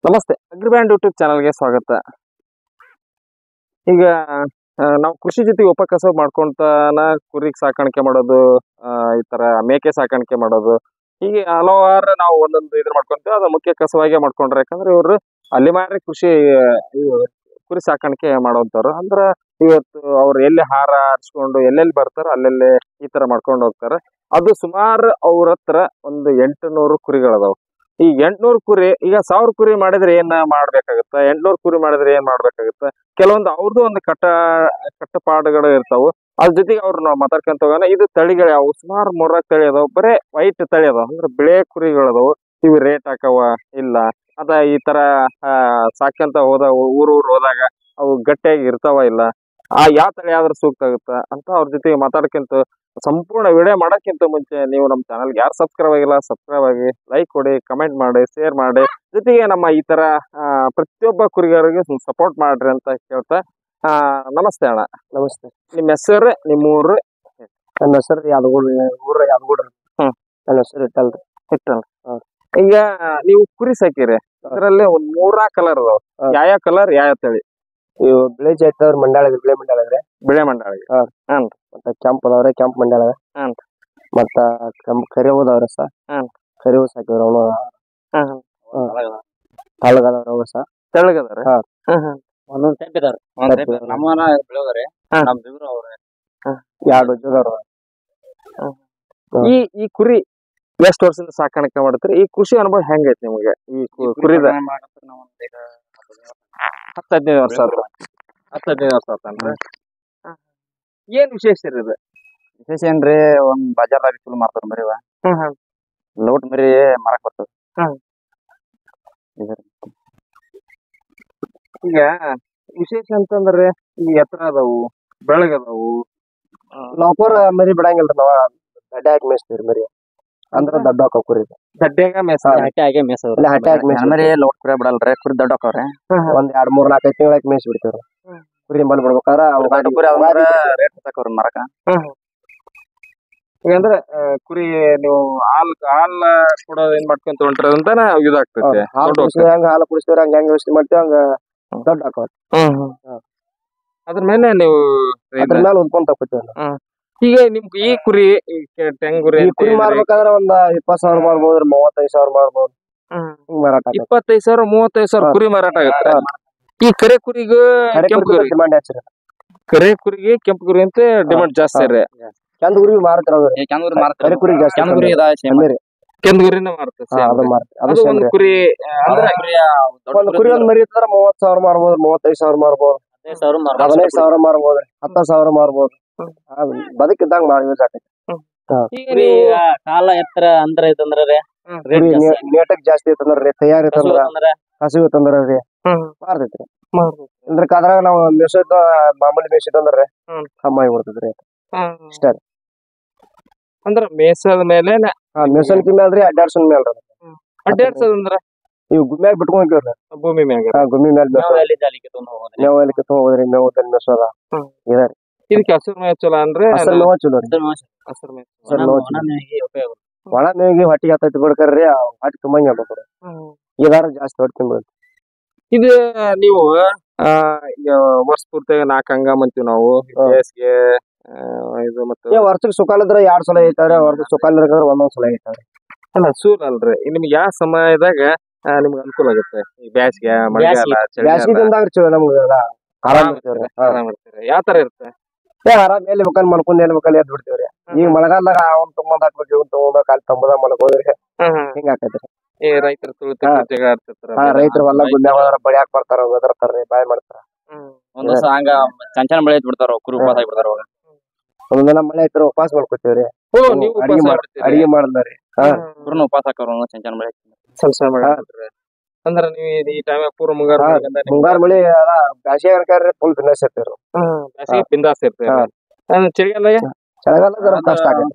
ನಮಸ್ತೆ, ಅಗ್ರಿಬ್ಯಾಂಡ್ ಯೂಟ್ಯೂಬ್ ಚಾನಲ್ಗೆ ಸ್ವಾಗತ. ಈಗ ನಾವು ಕೃಷಿ ಜೊತೆಗೆ ಉಪಕಸಬು ಮಾಡ್ಕೊಂತಾನ ಕುರಿ ಸಾಕಾಣಿಕೆ ಮಾಡೋದು, ಈ ತರ ಮೇಕೆ ಸಾಕಾಣಿಕೆ ಮಾಡೋದು, ಹೀಗೆ ಹಲವಾರು ನಾವು ಒಂದೊಂದು ಇದ್ರ ಮಾಡ್ಕೊಂತೀವಿ. ಅದು ಮುಖ್ಯ ಕಸವಾಗಿ ಮಾಡ್ಕೊಂಡ್ರೆ, ಯಾಕಂದ್ರೆ ಇವರು ಅಲ್ಲಿ ಮಾರಿ ಕೃಷಿ ಕುರಿ ಸಾಕಾಣಿಕೆ ಮಾಡೋಂಥವ್ರು. ಅಂದ್ರ ಇವತ್ತು ಅವ್ರು ಎಲ್ಲಿ ಹಾರ ಹರಿಸ್ಕೊಂಡು ಎಲ್ಲೆಲ್ಲಿ ಬರ್ತಾರ ಅಲ್ಲೆಲ್ಲಿ ಈ ತರ ಮಾಡ್ಕೊಂಡು ಹೋಗ್ತಾರೆ. ಅದು ಸುಮಾರು ಅವ್ರ ಹತ್ರ ಒಂದು 800 ಕುರಿಗಳದಾವ್. ಈ 800 ಕುರಿ, ಈಗ 1000 ಕುರಿ ಮಾಡಿದ್ರೆ ಏನ್ ಮಾಡ್ಬೇಕಾಗತ್ತ, 800 ಕುರಿ ಮಾಡಿದ್ರೆ ಏನ್ ಮಾಡ್ಬೇಕಾಗತ್ತ, ಕೆಲವೊಂದು ಅವ್ರದ್ದು ಒಂದು ಕಟ್ಟಪಾಡುಗಳು ಇರ್ತಾವು. ಅದ್ರ ಜೊತೆಗೆ ಅವ್ರು ನಾವು ಮಾತಾಡ್ಕೊಂತ ಹೋಗೋಣ. ಇದು ತಳಿಗಳು ಯಾವ ಸುಮಾರು 3 ತಳಿ ಅದಾವ. ಬರೇ ವೈಟ್ ತಳಿ ಅದಾವ, ಅಂದ್ರೆ ಬಿಳೆ ಕುರಿಗಳದಾವು. ಇವು ರೇಟ್ ಹಾಕವ ಇಲ್ಲ, ಅದ ಈ ತರ ಸಾಕ್ಯಂತ ಊರ್ ಹೋದಾಗ ಅವು ಗಟ್ಟಿಯಾಗಿ ಇರ್ತಾವ ಇಲ್ಲ, ಯಾವ ತಳಿ ಆದ್ರೆ ಸೂಕ್ತ ಆಗುತ್ತ ಅಂತ ಅವ್ರ ಜೊತೆಗೆ ಮಾತಾಡ್ಕೊಂತ ಸಂಪೂರ್ಣ ವಿಡಿಯೋ ಮಾಡೋಕ್ಕಿಂತ ಮುಂಚೆ ನೀವು ನಮ್ಮ ಚಾನಲ್ಗೆ ಯಾರು ಸಬ್ಸ್ಕ್ರೈಬ್ ಆಗಿಲ್ಲ ಸಬ್ಸ್ಕ್ರೈಬ್ ಆಗಿ, ಲೈಕ್ ಕೊಡಿ, ಕಮೆಂಟ್ ಮಾಡಿ, ಶೇರ್ ಮಾಡಿ, ಜೊತೆಗೆ ನಮ್ಮ ಈ ತರ ಪ್ರತಿಯೊಬ್ಬ ಕುರಿಗಾರಿಗೆ ಸಪೋರ್ಟ್ ಮಾಡ್ರಿ ಅಂತ ಕೇಳ್ತಾ. ನಮಸ್ತೆ ಅಣ್ಣ. ನಮಸ್ತೆ. ನಿಮ್ಮ ಹೆಸರು, ನಿಮ್ಮ ಊರು? ನನ್ನ ಹೆಸರು ಊರ ಯಾದಗೂಡ್ರಿ. ನನ್ನ ಹೆಸರು ಇಟ್ಟಲ್ರಿ. ಈಗ ನೀವು ಕುರಿ ಸಾಕಿರಿ, ಅದರಲ್ಲಿ ಒಂದ್ 3 ಕಲರ್ ಅದಾವ. ಯಾವ ಕಲರ್, ಯಾವ ತಳಿ? ಇವು ಬಿಳೆ ಜಾತಿಯವ್ರ ಮಂಡಾಳ, ಬಿಳೆ ಮಂಡಾಳ ಬಿಳೆ ಮಂಡಾಳ. ಮತ್ತ ಕೆಂಪ್ ಅದಾವ್ರೆ, ಕೆಂಪ್ ಮಂಡಾಳ. ಮತ್ತ ಕರಿವು ಅದಾವ್ರಿ ಸ. ಕರಿವು ಸಾಕಿವ್ರಿ. ಅವನು ತಳಗದವ್ರ ಅವ ಸ. ತೆಳಗದಾರ. ಒಂದೊಂದ್ ಟೈಪ್ ಇದಾವ್ರಿ. ನಮ್ಮನ ಬೆಳೆದವ್ರಿ. ನಮ್ ಬಿಗ್ರು ಅವ್ರೆ 2 ವಜ್ಜದವ್ರ. ಈ ಕುರಿ ಎಷ್ಟು ವರ್ಷದಿಂದ ಸಾಕಾಣಿಕೆ ಮಾಡ್ತೀರಿ? ಈ ಕೃಷಿ ಅನುಭವ ಹೆಂಗೈತಿ ನಿಮ್ಗೆ? ಈ ಕುರಿದ 10-15 ವರ್ಷ ಆದ್ರ. 10-15 ವರ್ಷ ಆತಂದ್ರ ಏನ್ ವಿಶೇಷ ಇರೋದು? ವಿಶೇಷ ಏನ್ರಿ, ಒಂದ್ ಬಜಾರ್ದಾಗ ಚಲೋ ಮಾರ್ತಾರ ಮರಿವ. ಲೋಟ್ ಮರಿ ಮಾರಕ್ ಬರ್ತದ. ಈಗ ವಿಶೇಷ ಅಂತಂದ್ರೆ ಈ ಎತ್ತರ ಅದಾವು, ಬೆಳಗದಾವು. ಲೋಕೋರ್ ಮರಿ ಬಿಡಂಗಿಲ್ರಿ ನಾವ. ದಡ್ಡ ಹಾಕಿ ಮೇಯಿಸ್ತೀವ್ರಿ ಮರಿ. ಅಂದ್ರ ದಡ್ಡ ಹಾಕ ಕುರಿ ದಡ್ಡ್ಯಾಗ ಮರಿ ಲೋಟ್ ಕುರಿ ಬಿಡಲ್ರಿ. ಕುರಿ ದಡ್ಡ ಹಾಕವ್ರಿ. ಒಂದ್ 2-3-4 ತಿಂಗಳ ಮೇಯಿಸಿ ಬಿಡ್ತೇವ್ರಿ. ಕುರಿ ಬಂದ್ ಬಿಡ್ಬೇಕಾರ ರೇಟ್ ಹಾಕವ್ರಿ ಮರಕ. ಈಗಂದ್ರ ಕುರಿ ನೀವು ಹಾಲ್ ಕೊಡೋದ್ ಏನ್ ಮಾಡ್ಕೊಂತ ಹೊಂಟ್ರ ಅಂತ ಇದಾಗ್ತೈತೆ. ಹಂಗ ಹಾಲು ಕುಡಿಸ್ತೇವ್ರಿ, ಹಂಗ ವ್ಯವಸ್ಥೆ ಮಾಡ್ತೇವ. ಹಂಗ ದೊಡ್ಡ ಹಾಕವ್ರಿ. ಅದ್ರ ಮೇಲೆ ನೀವು ಅದ್ರ ಮೇಲೆ ಉದ್ಕೊಂತ ಹೋಗ್ತೇವ್ರಿ. ಈಗ ನಿಮ್ಗೆ ಈ ಕುರಿ ಟೆಂಗುರಿ ಕುರಿ ಮಾರ್ಬೇಕಾದ್ರ ಒಂದ್ 20,000 ಮಾಡ್ಬೋದ್ರಿ, 35,000 ಮಾಡ್ಬೋದು. ಹಿಂಗ್ ಮಾರಾಟ 25,000 35,000 ಕುರಿ ಮಾರಾಟ ಆಗತ್ತೆ. ಈ ಕರೆ ಕುರಿಗೂ ಕೆಂಪು ಕುರಿ ಡಿಮಾಂಡ್ ಹೆಚ್ಚ್ರಿ. ಕರೆ ಕುರಿಗೆ ಕೆಂಪು ಕುರಿ ಅಂತ ಡಿಮಾಂಡ್ ಜಾಸ್ತಿ ರೀ. ಕೆಂದ್ ಕುರಿ ಮಾರ್ತಾರ. ಕರೆ ಕುರಿ ಜಾಸ್ತಿ. ಕೆಂದುಗುರಿನ ಮಾರ್ತದೆ. ಅದು ಒಂದು ಕುರಿ ಅಂದ್ರೆ ಒಂದ್ ಕುರಿ ಒಂದ್ ಮರಿ ಇತ್ತಂದ್ರ 30,000 ಮಾರ್ಬೋದು, 35,000 ಮಾರ್ಬೋದು, 15,000 ಮಾರ್ಬೋದು, 10,000 ಮಾರ್ಬೋದು. ಬದುಕಿದ್ದಂಗ ಯೂಸ್ ಆಕೈತಿ. ಕಾಲ ಎತ್ತರ ಅಂದ್ರ ಐತಂದ್ರ ನೇಟಕ್ ಜಾಸ್ತಿ ಐತಂದ್ರ ತಯಾರಿ ಐತಂದ್ರ ಹಸಿವು ಐತಂದ್ರ ರೀ ಮಾರ್ತೈತ್ರಿ. ಇಲ್ರಿ ಅದ್ರಾಗ ನಾವ್ ಮೇಸದ ಮಾಮೂಲಿ ಮೇಸಿದಂದ್ರ ಕಮ್ಮಿ ಬಿಡ್ತದ್ರಿ. ಇಷ್ಟ ರೀ. ಅಂದ್ರ ಮೇಸದ ಮೇಲೆ ಮೇಸನ್ಕಿ ಮೇಲ್ರಿ ಅಡ್ಡಾಡ್ಸನ್ ಮೇಲ್ರಿ. ಅಡ್ಡಾಡ್ಸದಂದ್ರ ಇವ್ ಗುಮ್ಯಾಗ ಬಿಟ್ಕೊಂಡ್ರಿ ಭೂಮಿ ಮ್ಯಾಗ. ಗುಮ್ಮಿ ಮ್ಯಾಲ ಮೇವ್ ಎಲ್ಲಿ ಕಿತ್ಕೊಂಡ್ ಹೋದ್ರಿ. ಮೇವ್ ಮೇಸೋದ ಇದಾರಿ. ಇದಕ್ಕೆ ಹಸಿರು ಮೇವ್ ಚಲೋ ಅಂದ್ರೆ ಹಸಿರು ಮೇವ್ ಚಲೋ ರೀ. ಒಣ ಮೇವಿಗೆ ಹೊಟ್ಟಿಗೆ ಹತ್ತೈತಿ ಬಿಡ್ಕರ್ರಿ, ಹೊಟ್ಟಿ ತುಂಬಂಗ ಆಗ್ಬೇಕ್ರಿ. ಇದಾರ ಜಾಸ್ತಿ ಹೊಟ್ಟಿ ತುಂಬಿಡ್ರಿ. ಇದು ನೀವು ವರ್ಷ ಪೂರ್ತಿ 4 ಹಂಗಾಮ್ ಅಂತೀವಿ ನಾವು. ಬೇಸಿಗೆ ಇದು ಮತ್ತೆ ವರ್ಷಕ್ಕೆ ಸುಕಾಲಿದ್ರ 2 ಸಲ ಐತಾವ್ರಿ. ವರ್ಷಕ್ಕೆ ಸುಕಾಲಿದ್ರ ಒಂದೊಂದ್ ಸಲ ಐತಾವ್ರಿ. ಅಲ್ಲ ಸೂರ್ ಅಲ್ರಿ. ನಿಮ್ಗೆ ಯಾವ ಸಮಯದಾಗ ನಿಮ್ಗೆ ಅನುಕೂಲ ಆಗುತ್ತೆ? ಈ ಬೇಸಿಗೆ, ಮಳೆಗಾಲ, ಬ್ಯಾಸಿಗಿಂದಾಗ ಚಲೋ ನಮ್ಗೆ ಆರಾಮ್ ಇರ್ತೇವ್ರಿ. ಯಾವ ತರ ಇರುತ್ತೆ? ಆರಾಮ್ ಎಲ್ಲಿ ಬೇಕಲ್ಲಿ ಮಲ್ಕೊಂಡ್ ಎಲ್ಲಿ ಬೇಕಲ್ಲಿ ಎದ್ ಬಿಡ್ತೇವ್ರಿ. ಈಗ ಮಳೆಗಾಲದಾಗ ಅವ್ನ್ ತುಂಬಂದ್ ಹಾಕ್ಬೇಕು, ಇವ್ನ್ ತಗೊಂಡ್ ಕಾಲ್ ತಂಬದ ಮಲ್ಕೋದ್ರಿ ಹಿಂಗ ಆಕೈತ್ರಿ. ಈ ರೈತರ ರೈತರು ಹೊಲ ಗುಡ್ಡ ಬಡಿಯಾಕ್ ಬರ್ತಾರ, ಒದರ್ತಾರ್ರಿ, ಬಾಯ್ ಮಾಡ್ತಾರ. ಒಂದೊಂದ್ಸ ಹಂಗ ಚಂಚನ ಬೆಳೆ ಬಿಡ್ತಾರ, ಕುರಿ ಉಪವಾಸ ಬಿಡ್ತಾರ. ಒಂದೊಂದಿನ ಮಳೆ ಐತ್ರ ಉಪವಾಸ ಮಾಡ್ಕೊತೇವ್ರಿ. ಅಡಿಗೆ ಮಾಡ್ದಾರಿ ಕುರಿನ ಉಪವಾಸ ಹಾಕೋರು ಚಂಚನ ಬೆಳೆ. ಅಂದ್ರ ನೀವು ಈ ಟೈಮ್ ಪೂರ್ವ ಮುಂಗಾರು ಮಳಿ ಬ್ಯಾಸಿಗೆ ಫುಲ್ ಬಿಂದಾಸ್ ಇರ್ತೇವ್ರಿ. ಬಿಂದಾಸ್ ಇರ್ತೇವೆ. ಚಳಿಗಾಲ ಚಳಿಗಾಲ ಕಷ್ಟ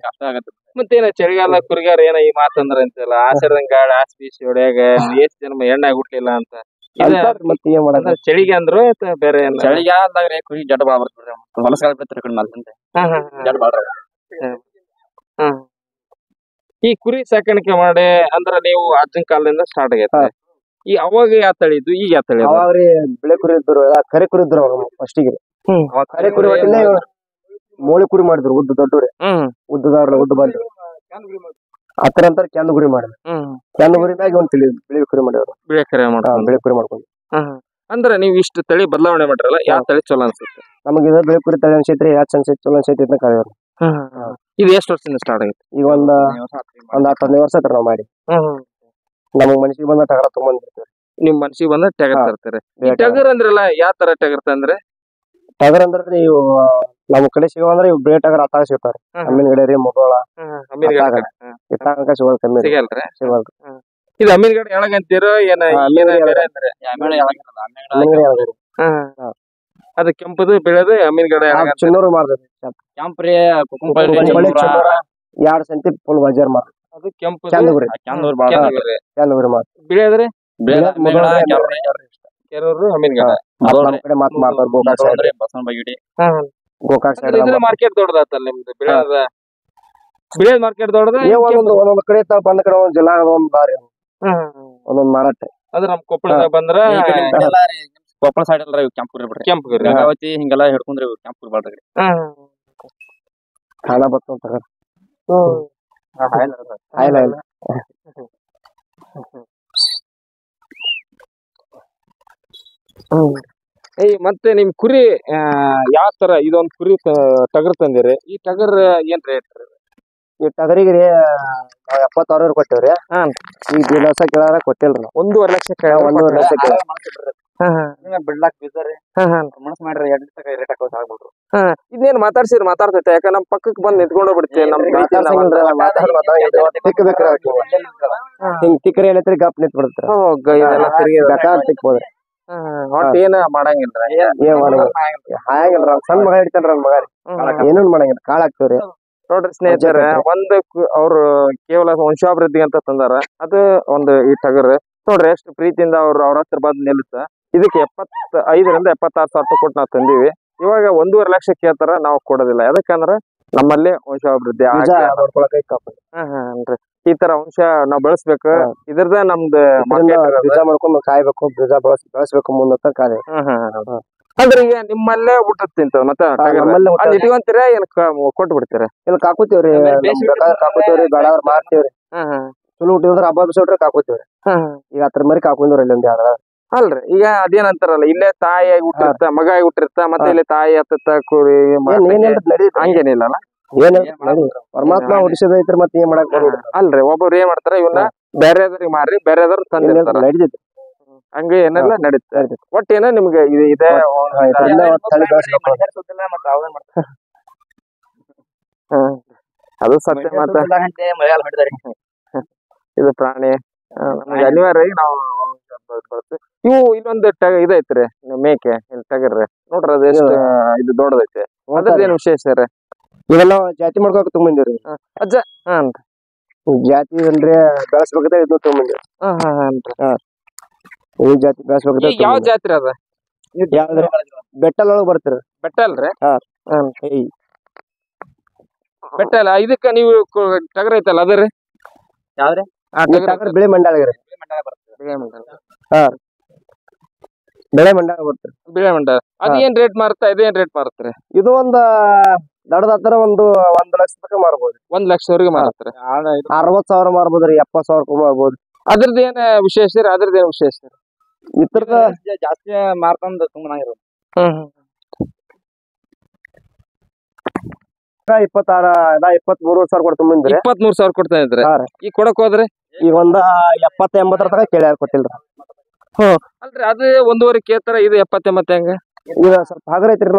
ಆಗತ್ತೆ. ಮತ್ತೇನ ಚಳಿಗಾಲ ಕುರಿಗಾರ ಏನ ಈ ಮಾತಂದ್ರ ಅಂತಲ್ಲ, ಆಸರದಂಗ ಗಾಳಿ ಆಸ್ ಬೀಸಿ ಹೊಡ್ಯಾಗ ಎಷ್ಟ್ ಜನ ಎಣ್ಣಾಗ ಹುಟ್ಲಿಲ್ಲ ಅಂತ. ಮತ್ತೆ ಏನ್ ಮಾಡೋದು? ಚಳಿಗೆ ಅಂದ್ರು ಬೇರೆ ಚಳಿಗಾಲದಾಗ್ರಿ ಕುರಿ ಜಡ್ ಬಾಳ ಬರ್ತದ್ರಿ. ಹೊಲಸಗಾಲ ಬಿಡ್ತಾರ ಕಡೆ ನಾಲ್ಕಂತೆ ಜಡ್ ಬಾಳ. ಈ ಕುರಿ ಸಾಕಾಣಿಕೆ ಮಾಡಿ ಅಂದ್ರ ನೀವು ಅಜ್ಜನ ಕಾಲದಿಂದ ಸ್ಟಾರ್ಟ್ ಆಗೈತೆ. ಈ ಅವಾಗ ಯಾವ ತಳಿ ಇದ್ದು ಈಗ ಯಾವ ತಳಿ ಅವಾಗ್ರಿ ಬಿಳೆ ಕುರಿ ಇದ್ರು ಕರೆ ಕುರಿ ಇದ್ರು ಅವಾಗ ಫಸ್ಟಿಗೆ ಕರೆ ಕುರಿ ಒಟ್ಟಿನ ಮೋಳಿ ಕುರಿ ಮಾಡಿದ್ರು ಉದ್ದ ದೊಡ್ಡವ್ರಿ ಉದ್ದದವ್ರಲ್ಲ ಉದ್ದ ಬಂದ್ರು ಆತರ ಅಂತಾರ ಕೆಂದ ಕುರಿ ಮಾಡಿದ್ರು ಕೆಂದ ಕುರಿ ಮ್ಯಾಗ ಒಂದ್ ತಿಳಿ ಬಿಳಿ ಕುರಿ ಮಾಡ್ಯಾವ್ರು ಬಿಳೆ ಕರೆ ಬಿಳಿ ಕುರಿ ಮಾಡ್ಕೊಂಡು ಅಂದ್ರೆ ನೀವು ಇಷ್ಟು ತಳಿ ಬದಲಾವಣೆ ಮಾಡಿರಲ್ಲ ಯಾವ ತಳಿ ಚಲೋ ಅನ್ಸುತ್ತೆ ನಮಗೆ ಇದು ಬಿಳಿ ಕುರಿ ತಳಿ ಅನ್ಸೈತ್ರಿ ಯಾಚ್ ಅನ್ಸೈತಿ ಚಲೋ ಅನ್ಸೈತಿ ಅಂತ ಕಳೆಯವ್ರು ಇದು ಎಷ್ಟು ವರ್ಷದಿಂದ ಸ್ಟಾರ್ಟ್ ಆಗೈತೆ ಈಗ ಒಂದ್ 10-15 ವರ್ಷ ಆಯ್ತು ನಾವ್ ಮಾಡಿ ನಮಗ್ ಮನ್ಸಿಗೆ ಬಂದ ಟಗರ ತಗೊಂಡ್ಬಿಡ್ತೀವಿ ನಿಮ್ ಮನ್ಸಿಗೆ ಬಂದ ಟಗರ್ ತರ್ತಾರೆ ಈ ಟಗರ್ ಅಂದ್ರಲ್ಲ ಯಾವ ತರ ಟಗರ್ ತಂದ್ರೆ ಟಗರ್ ಅಂದ್ರೆ ನೀವು ನಮ್ ಕಡೆ ಸಿಗೋಂದ್ರೆ ಇವ್ ಬಿಳಿ ಟಗರ್ ಅತ್ತಾಗ ಸಿಗ್ತಾರ ಅಮ್ಮಿನ ಗಡೆ ರೀ ಮುಗೋಳ ಇಟ್ಟಾಗ ಸಿಗೋದ್ ಕಮ್ಮಿ ಸಿಗಲ್ರಿ ಸಿಗೋಲ್ರಿ ಇದು ಅಮೀನ್ಗಡೆ ಎಳಗಂತೀರೋ ಏನ ಅದು ಕೆಂಪದು ಬೆಳೆದು ಅಮೀನ್ಗಡೆ ಚಿನ್ನೂರು ಮಾರ್ತದೆ ಕ್ಯಾಂಪ್ರಿ 2 ಸೆಂಟಿ ಫುಲ್ ಬಜಾರ್ ಮಾರ್ ಅದು ಕೆಂಪು ಚಂದಗುರಿ ಬಿಳಿಯಾದ್ರೆ ಕೆರೂರು ಅಮೀನ್ಗಡೆ ನಮ್ ಕಡೆ ಮಾತ್ ಮಾಡ್ತಾರ Gokak side Gokak side market ದೊಡ್ಡದಾತಲ್ಲ ನಿಮ್ದು ಬಿಳಿಯದ ಮಾರ್ಕೆಟ್ ದೊಡ್ಡದ ಒಂದೊಂದ್ ಕಡೆ ಬಂದ ಕಡೆ ಒಂದ್ ಜಿಲ್ಲಾ ಒಂದ್ ದಾರಿ ಒಂದೊಂದ್ ಮಾರಾಟ ಅದು ನಮ್ ಕೊಪ್ಪಳದಾಗ ಬಂದ್ರ ಕೊಪ್ಪಳ ಸೈಡ್ ಅಲ್ರಿ ಕೆಂಪುರಿ ಬಿಡ್ರಿ ಕೆಂಪುರಿ ಗಂಗಾವತಿ ಹಿಂಗೆಲ್ಲಾ ಹಿಡ್ಕೊಂಡ್ರಿ ಕೆಂಪುರಿ ಬಾಳ್ರಿ ಖಾನ ಬರ್ತಂತ ಮತ್ತೆ ನಿಮ್ ಕುರಿ ಯಾವ ತರ ಇದೊಂದ್ ಕುರಿ ಟಗರ್ ತಂದಿರಿ ಈ ಟಗರ್ ಏನ್ ರೇಟ್ ಈ ಟಗರಿಗೆ ರೀ ನಾವ್ 70,000 ಕೊಟ್ಟೇವ್ರಿ ಈಗ 1 ಲಕ್ಷ ಕೇಳಾರ ಕೊಟ್ಟಿಲ್ರಿ 1.5 ಲಕ್ಷ 1.5 ಲಕ್ಷ ಬಿಡ್ಲಾಕ್ ಬೀಜರಿ ಮನಸ್ ಮಾಡ್ರಿ ರೇಟ್ ಹಾಕೋದ್ ಆಗ್ಬಿಡ್ರು ಇದೇನ್ ಮಾತಾಡ್ತೈತೆ ಯಾಕ ನಮ್ ಪಕ್ಕಕ್ ಬಂದ್ ನಿಂತ್ಕೊಂಡ್ ಬಿಡ್ತೀವಿ ಹಿಂಗ್ ತಿಕ್ಕ್ರ ಏನೈತ್ರಿ ಗಪ್ ನಿಂತ್ ಬಿಡ್ತಾರ ತಿಕ್ಬೋದ್ರಿ ಒಟ್ಟ ಏನ ಮಾಡಂಗಿಲ್ರ ಹಾಯಂಗಿಲ್ರ ಸಣ್ಣ ಮಗ ಹಿಡಿತಾನ್ರಿ ನನ್ ಮಗ ಏನೇನ್ ಮಾಡಂಗಿಲ್ಲ ಕಾಳ ಹಾಕ್ತೇವ್ರಿ ನೋಡ್ರಿ ಸ್ನೇಹಿತರೆ ಅವ್ರು ಕೇವಲ ವಂಶಾಭಿವೃದ್ಧಿ ಅಂತ ತಂದಾರ ಅದು ಒಂದು ಈ ಟಗರ್ ನೋಡ್ರಿ ಎಷ್ಟು ಪ್ರೀತಿಯಿಂದ ಅವ್ರ ಹತ್ರ ಬಂದ್ ನಿಲ್ತ ಇದಕ್ಕೆ 75,000 ರಿಂದ 76,000 ಕೊಟ್ಟು ನಾವ್ ತಂದಿವಿ ಇವಾಗ 1.5 ಲಕ್ಷ ಕೇಳ್ತಾರ ನಾವ್ ಕೊಡೋದಿಲ್ಲ ಯಾಕಂದ್ರ ನಮ್ಮಲ್ಲಿ ವಂಶಾಭಿವೃದ್ಧಿ ಈ ತರ ವಂಶ ನಾವ್ ಬೆಳೆಸ್ಬೇಕು ಇದ್ರದ ನಮ್ದು ಬೀಜ ಮಾಡ್ಕೊಂಡು ಕಾಯ್ಬೇಕು ಬೀಜ ಬೆಳೆಸ್ಬೇಕು ಮುಂದ ಕಾಲ ಅಂದ್ರೆ ಈಗ ನಿಮ್ಮಲ್ಲೇ ಊಟ ತಿಂತದ ಮತ್ತೆ ಇಟ್ಕೊಂತೀರ ಏನ್ ಕೊಟ್ಟು ಬಿಡ್ತೀರ ಇಲ್ಲ ಕಾಕೋತೀವ್ರಿ ಕಾಕೋತೀವ್ರಿ ಬೇಡಾದ್ರ ಮಾರ್ತೀವ್ರಿ ಚಲೋ ಹುಟ್ಟಿದ್ರ ಹಬ್ಬ ಬಿಸೋಟ್ರೆ ಕಾಕೋತೀವ್ರಿ ಈಗ ಹತ್ರ ಮರಿ ಕಾಕೊಂಡ್ರಿ ಇಲ್ಲಿ ಅಲ್ರಿ ಈಗ ಅದೇನಂತಾರಲ್ಲ ಇಲ್ಲೇ ತಾಯಿಯಾಗಿ ಹುಟ್ಟಿರ್ತ ಮಗ ಆಗಿ ಹುಟ್ಟಿರ್ತ ಮತ್ತೆ ಇಲ್ಲಿ ತಾಯಿ ಹತ್ತ ಕುರಿ ಹಂಗೇನಿಲ್ಲ ಪರಮಾತ್ಮ ಹುಟ್ಟಿಸದೈತ್ರಿ ಮತ್ತೆ ಏನ್ ಮಾಡಕ್ ಅಲ್ರಿ ಒಬ್ಬರು ಏನ್ ಮಾಡ್ತಾರ ಇವನ್ನ ಬೇರೆದವ್ರಿಗೆ ಮಾರಿ ಬೇರೆದವ್ರು ತಂದಿರ್ತಾರ ನಡೀತೈತಿ ಹಂಗ ಏನೆಲ್ಲ ನಡೀತಾ ಒಟ್ಟ ಏನ ನಿಮ್ಗೆ ಇದೆ ಅದು ಸತ್ಯ ಮಾತ್ರ ಇದು ಪ್ರಾಣಿ ನಮ್ಗೆ ಅನಿವಾರ್ಯ ನಾವು ಇವು ಇನ್ನೊಂದು ಇದೈತ್ರಿ ಮೇಕೆ ಇಲ್ಲಿ ಟಗರ್ರಿ ನೋಡ್ರಿ ಅದ ಎಷ್ಟು ಇದು ದೊಡ್ಡದೈತಿ ಅದ್ರದ್ದೇನು ವಿಶೇಷ ರೀ ಇವೆಲ್ಲ ಜಾತಿ ಮಾಡ್ಕೋಕ್ ತುಂಬಂದಿವ್ರಿ ಅಜ್ಜ ಜಾತಿ ಅಂದ್ರೆ ಬೆಳೆಸ್ಬೇಕಂತ ಇದು ತುಂಬಂದಿವ್ರಿ ಈ ಜಾತಿ ಬೆಳೆಸ್ಬೇಕಂತ ಯಾವ ಜಾತ್ರೆ ಅದ ಯಾವ್ದ್ರಿ ಬೆಟ್ಟಲ್ ಬರ್ತೀರಿ ಬೆಟ್ಟ ಅಲ್ರಿ ಬೆಟ್ಟ ಅಲ್ಲ ಇದಕ್ಕ ನೀವು ಟಗರ್ ಐತಲ್ಲ ಅದ್ರಿ ಯಾವ್ದ್ರಿ ಟಗರ್ ಬಿಳಿ ಮಂಡಾಳ ಬೆಳೆ ಮಂಡಾಳ ಬರ್ತೀರಿ ಬಿಳಿ ಮಂಡಾಳ ಅದೇನ್ ರೇಟ್ ಮಾರ್ತಾ ಇದೇನ್ ರೇಟ್ ಮಾರ್ತಾರೆ ಇದು ಒಂದ್ ದಡದ ಹತ್ರ 1 ಲಕ್ಷ ತನಕ ಮಾರ್ಬೋದು 1 ಲಕ್ಷವರೆಗೆ ಮಾರ್ತಾರೆ 60,000 ಮಾರ್ಬೋದ್ರಿ 70,000 ಮಾರ್ಬೋದು ಅದ್ರದ್ದು ಏನ ವಿಶೇಷ ರೀ ಅದ್ರದ್ದು ಏನ್ ವಿಶೇಷ ಇತರದ ಜಾಸ್ತಿ ಮಾರ್ಕೊಂಡ್ ತುಂಬನಾಗಿರೋದು 23,000 ಕೊಟ್ಟು ತುಂಬಿದ್ರಿ 23,000 ಕೊಡ್ತಾ ಇದ್ರಿ ಈಗ ಕೊಡಕ್ ಹೋದ್ರಿ ಈಗ ಒಂದ 70-80 ತನಕ ಕೇಳ್ಯಾರ ಕೊಟ್ಟಿಲ್ರಿ ಅಲ್ರಿ ಅದು 1.5 ಕೇಳ್ತಾರ ಇದು 70-80 ಹೆಂಗ ಈಗ ಸ್ವಲ್ಪ ಹಗರ ಐತ್ರಿ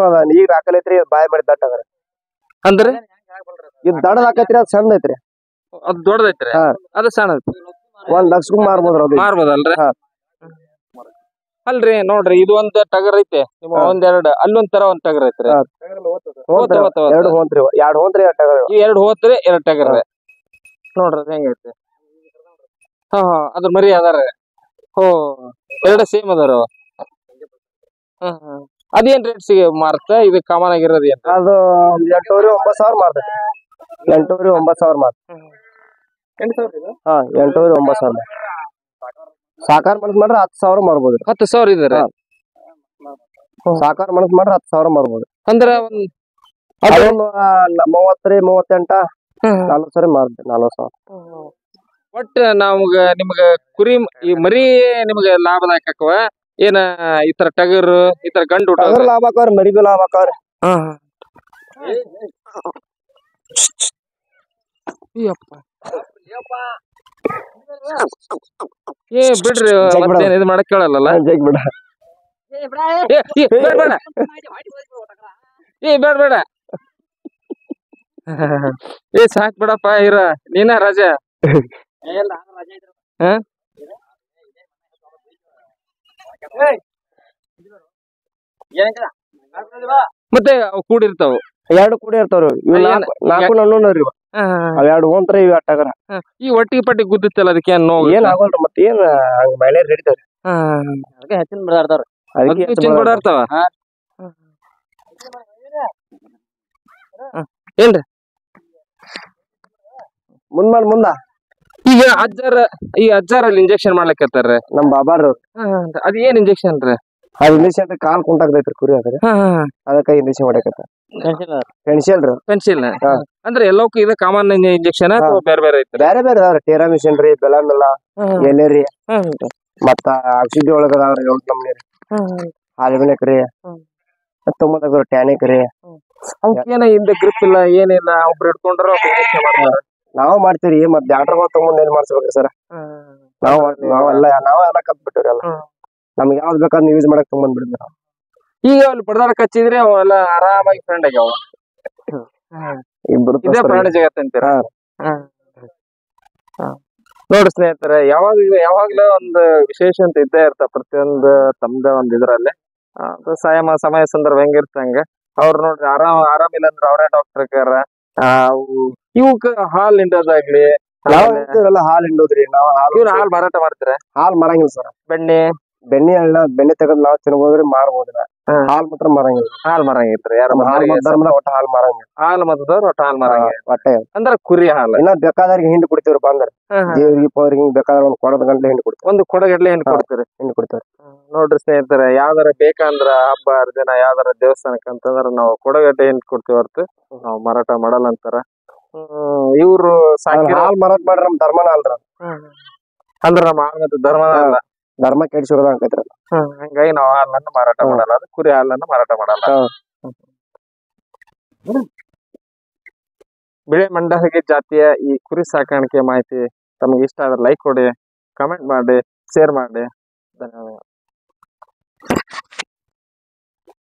ಈಗ ಹಾಕಲೈತ್ರಿ ಬಾಯ್ ಮಾಡಿ ದಟ್ಟ ಅದ್ರ ಅಂದ್ರೆ ಇದು ದಡದ ಹಾಕೈತ್ರಿ ಅದ್ ಸಣ್ಣ ಐತ್ರಿ ಅದ್ ದೊಡ್ಡದೈತ್ರಿ ಅದು ಸಣ್ಣ 1 ಲಕ್ಷಕ್ಕೂ ಮಾರ್ಬೋದ್ರಿ ಮಾರ್ಬೋದಲ್ರಿ ಅಲ್ರಿ ನೋಡ್ರಿ ಇದು ಒಂದ್ ಟಗರ್ ಐತೆ ನಿಮ್ಮ ಒಂದೆರಡು ಅಲ್ಲೊಂದ್ ತರ ಒಂದ್ ಟಗರ್ ಐತ್ರಿ 2 ಹೋಂತ್ರಿ 2 ಹೋತ್ರಿ 2 ಟಗರ್ ನೋಡ್ರಿ ಹೆಂಗೈತಿ ಅದ್ರ ಮರಿ ಅದಾರ ಎರಡು ಸೇಮ್ ಅದಾರ ಅದೇನ್ ರೇಟ್ ಸಿಗ ಮಾರ್ತ ಇದು ಕಾಮನ್ ಆಗಿರೋದು ಏನ್ ಅದು 8,000-9,000 ಮಾರ್ತೈತಿ 8,000-9,000 ಮಾರ್ತ 8,000-9,000 ಸಾಕಾರ ಮನಸ್ ಮಾಡ್ರೆ 10,000 ಮಾಡ್ಬೋದ್ರಿ. 10,000 ಇದಾರೆ. ಸಾಕಾರ ಮನಸ್ ಮಾಡ್ರೆ 10,000 ಮಾಡ್ಬೋದು. ಅಂದ್ರ ಅದೊಂದು 30 38 40,000 ಮಾರ್ತೀವಿ. 40,000. ಒಟ್ಟ ನಿಮ್ಗ ಕುರಿ ಈ ಮರಿ ನಿಮ್ಗ ಲಾಭದಾಯಕ ಆಕವ ಏನ ಈ ತರ ಟಗರು ಈ ತರ ಗಂಡು ಲಾಭ ಆಕವ್ರಿ, ಮರಿ ಬಿ ಲಾಭ ಆಕವ್ರಿ. ಬಿಡ್ರಿ ಇದು ಮಾಡಕ್ ಕೇಳಲ್ಲ. ಜಗ್ ಬಿಡ ಬೇಡ ಸಾಕ್ ಬಿಡಪ್ಪ ಇರ ನೀನ ರಾಜ. ಮತ್ತೆ ಅವು ಕೂಡಿರ್ತಾವ, 2 ಕೂಡಿ ಇರ್ತಾವ್ರಿ. 4 ನನ್ನೂರಿ ಅವ್ 2 ಓಂತ್ರ ಇವ್ ಟಗರ. ಈ ಒಟ್ಟಿಗೆ ಪಟ್ಟಿ ಗುದ್ದಿತ್ತಲ್ಲ ಅದಕ್ಕೆ ಏನ್ ಆಗೋಲ್ರಿ. ಮತ್ತೆ ಏನ್ ಹಂಗ ಮೈಲೇಜ್ ಹಿಡಿತಾವ್ರಿ. ಅದಕ್ಕೆ ಹೆಚ್ಚಿನ ಬಿಡಾಡ್ತಾವ್ರಿ. ಬಿಡಾಡ್ತಾವ ಏನ್ರಿ ಮುಂದ ಈಗ ಅಜ್ಜಾರಲ್ಲಿ ಇಂಜೆಕ್ಷನ್ ಮಾಡ್ಲಿಕ್ಕತ್ತಾರ ನಮ್ ಬಾಬಾರ್. ಅದ್ ಏನ್ ಇಂಜೆಕ್ಷನ್ ರೀ? ಅದ್ ಇಂಜೆಕ್ಷನ್ ಕಾಲ್ ಕುಂಟಾಗ್ತೈತ್ರಿ ಕುರಿ ಅದ್ರ. ಅದಕ್ಕ ಇಂಜೆಕ್ಷನ್ ಹೊಡ್ಯಾಕತ್ತಾರ. ಪೆನ್ಸಿಲ್ ಅಂದ್ರೆ ಎಲ್ಲಕ್ಕೂ ಇದು ಕಾಮನ್ ಇಂಜೆಕ್ಷನ್ ಬೇರೆ ಬೇರೆ ಐತಿ? ಬೇರೆ ಬೇರೆ ಅದಾವ್ರಿ. ಟೇರಾಮಿಷನ್ ರೀ, ಬೆಲಾಮಿಲ್ಲ, ಎಲೆರಿ, ಮತ್ತ ಔಷಧಿ ಒಳಗ ಅದಾವ್ರಿ 8 ನಮ್ನಿ ರೀ. ಹಾಲ್ಬಿನಕ್ ರೀ, ತೊಂಬತ್ತಗ್ರು ಟ್ಯಾನಿಕ್ ರೀ. ಅವಕ್ಕೇನ ಹಿಂದೆ ಗ್ರಿಪ್ ಇಲ್ಲ ಏನಿಲ್ಲ, ಒಬ್ರು ಹಿಡ್ಕೊಂಡ್ರ ನಾವ್ ಮಾಡ್ತೀವ್ರಿ. ಮತ್ ಡಾಕ್ಟರ್ ತಗೊಂಡ್ ಏನ್ ಮಾಡ್ಸ್ಬೇಕ್ರಿ ಸರ್? ನಾವೆಲ್ಲ ಕಲ್ತ್ ಬಿಟ್ಟಿವ್ರಿ ಎಲ್ಲ. ನಮ್ಗೆ ಯಾವ್ದ್ ಬೇಕಾದ್ ಯೂಸ್ ಮಾಡಕ್ ತಗೊಂಡ್ ಬಿಡಿದ್ವಿ ನಾವು. ಈಗ ಅಲ್ಲಿ ಬಡದಾಡಕ್ ಹಚ್ಚಿದ್ರೆ ಅವೆಲ್ಲ ಆರಾಮಾಗಿ ಫ್ರೆಂಡ್ ಆಗ್ಯಾವ. ಇದೇ ಪ್ರಾಣಿ ಜಗತ್ ಅಂತೀರ. ನೋಡಿ ಸ್ನೇಹಿತರೆ, ಯಾವಾಗ್ಲೂ ಒಂದು ವಿಶೇಷ ಅಂತ ಇದ್ದೇ ಇರ್ತ ಪ್ರತಿಯೊಂದು ತಮ್ದೇ ಒಂದ್ ಇದ್ರಲ್ಲಿ. ಸಮಯ ಸಂದರ್ಭ ಹೆಂಗಿರ್ತಂಗ ಅವ್ರು ನೋಡ್ರಿ ಆರಾಮಿಲ್ಲ ಅಂದ್ರೆ ಅವರೇ ಡಾಕ್ಟರ್ ಕೇರ. ಇವಕ್ ಹಾಲ್ ಹಿಂಡೋದಾಗ್ಲಿ, ಹಾಲ್ ಹಿಂಡೋದ್ರಿ. ನಾವ್ ಹಾಲ್ ಮಾರಾಟ ಮಾಡ್ತೀರ? ಹಾಲ್ ಮಾರಂಗಿಲ್ಲ ಸರ್. ಬೆಣ್ಣೆ ತೆಗದ್ ನಾವ್ ತಿನ್ಬೋದ್ರಿ, ಮಾರ್ಬೋದ್ರಿ. ಹಾಲ್ ಮಾತ್ರ ಮಾರಂಗಿಲ್ಲ. ಹಾಲ್ ಮಾರಂಗಿಲ್ರಿ ಯಾರು? ಒಟ್ಟ ಹಾಲ್ ಮಾರಂಗಿಲ್ಲ. ಹಾಲ್ ಮತದವ್ರು ಒಟ್ಟ ಹಾಲ್ ಮಾರಂಗಿಲ್ಲ. ಒಟ್ಟೆ ಅಂದ್ರ ಕುರಿ ಹಾಲು ಇನ್ನ ಬೇಕಾದ್ರಿಗೆ ಹಿಂಡಿ ಕುಡಿತೀವ್ರಿ. ಬಂದ್ರ ದೇವ್ರಿಗೆ ಪೌರಿಗೆ ಬೇಕಾದ್ರೆ ಒಂದ್ ಕೊಡದ ಗಂಟ್ಲೆ ಹಿಂಡಿ ಕೊಡ್ತೀವಿ. ಒಂದು ಕೊಡಗಡ್ಲೆ ಹಿಂಡಿ ಕೊಡ್ತೀರಿ? ಹಿಂಡಿ ಕೊಡ್ತೀವಿ. ನೋಡ್ರಿ ಸ್ನೇಹಿತರೆ, ಯಾವ್ದಾರ ಬೇಕಂದ್ರ ಹಬ್ಬ ಹರಿದಿನ ಯಾವ್ದಾರ ದೇವಸ್ಥಾನಕ್ಕೆ ಅಂತಂದ್ರ ನಾವು ಕೊಡಗಡ್ಲೆ ಹಿಂಡಿ ಕೊಡ್ತೀವಿ ಹೊರತು ನಾವ್ ಮಾರಾಟ ಮಾಡಲ್ಲ ಅಂತಾರ. ಇವ್ರು ಹಾಲ್ ಮಾರಾಟ ಮಾಡ್ರಿ ನಮ್ ಧರ್ಮನ ಅಲ್ರ. ಅಂದ್ರ ನಮ್ಮ ಆಳ್ಮತ್ತ ಧರ್ಮನ ಅಲ್ಲ, ಧರ್ಮ ಕೆಡ್ಸಿರೋದ ಅಂತೈತ್ರಿ. ಹಂಗಾಗಿ ನಾವು ಹಾಲನ್ನ ಮಾರಾಟ ಮಾಡಲ್ಲ, ಅದು ಕುರಿ ಹಾಲನ್ನ ಮಾರಾಟ ಮಾಡಲ್ಲ. ಬಿಳೆ ಮಂಡಹಗಿ ಜಾತಿಯ ಈ ಕುರಿ ಸಾಕಾಣಿಕೆ ಮಾಹಿತಿ ತಮಗೆ ಇಷ್ಟ ಆದ್ರೆ ಲೈಕ್ ಕೊಡಿ, ಕಮೆಂಟ್ ಮಾಡಿ, ಶೇರ್ ಮಾಡಿ. ಧನ್ಯವಾದಗಳು.